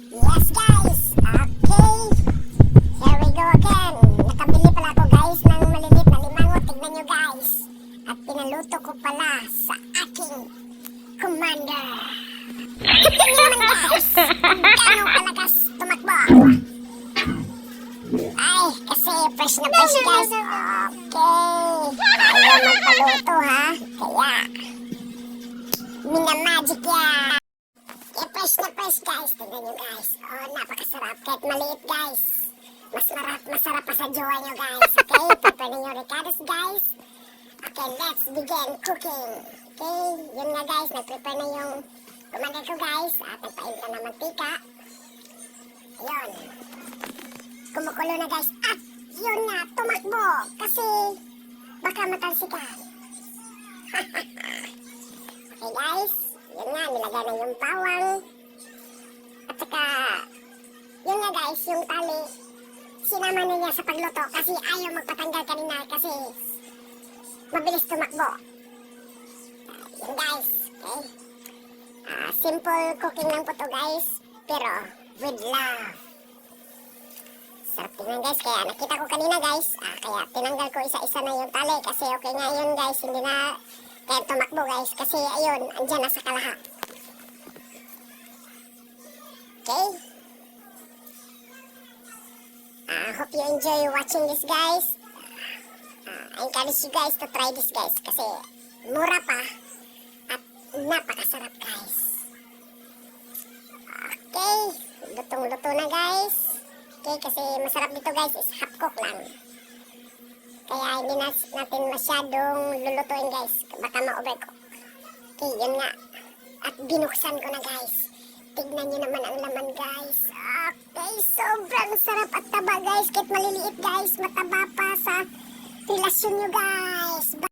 Yes guys, okay. Here we go again. Nakabili pala ako guys ng malilit na limango. Tignan nyo guys. At pinaluto ko pala sa aking commander. Tignan nyo naman guys. Gano'ng kalakas tumakbo. Ay, kasi fresh na fresh guys. Okay. Ayaw magpaluto ha. Kaya, minamagic yan. Fresh na fresh guys. Tignan nyo guys. Oh, napakasarap. Kahit maliit guys. Masarap pa sa jowa nyo guys. Okay, prepare ninyo ricados guys. Okay, let's begin cooking. Okay, yun nga guys. Nag-prepare na yung commander ko guys. At nagpainta na mantika. Ayun. Kumukulo na guys. At yun nga, tumakbo. Kasi baka matalsikan. Okay guys. Yun nga, nilagay na yung bawang. At saka, yun nga guys, yung tali, sinama na niya sa pagluto kasi ayaw magpatanggal kanina kasi mabilis tumakbo. Yun guys, okay? Simple cooking lang po to guys, pero with love. Sarap tingnan guys, kaya nakita ko kanina guys, kaya tinanggal ko isa-isa na yung tali kasi okay nga yun guys, hindi na kaya tumakbo guys, kasi ayun, andyan na sa kalahat. Okay? Hope you enjoy watching this guys. I encourage you guys to try this guys, kasi mura pa at napakasarap guys. Okay, lutong-luto na guys. Okay, kasi masarap dito guys is half cook lang. Kaya hindi natin masyadong lulutuin guys. Baka ma-overcook. Okay, yun nga. At binuksan ko na guys. Tignan nyo naman ang laman guys. Okay, sobrang sarap at taba guys. Kahit maliliit guys, mataba pa sa relasyon nyo guys.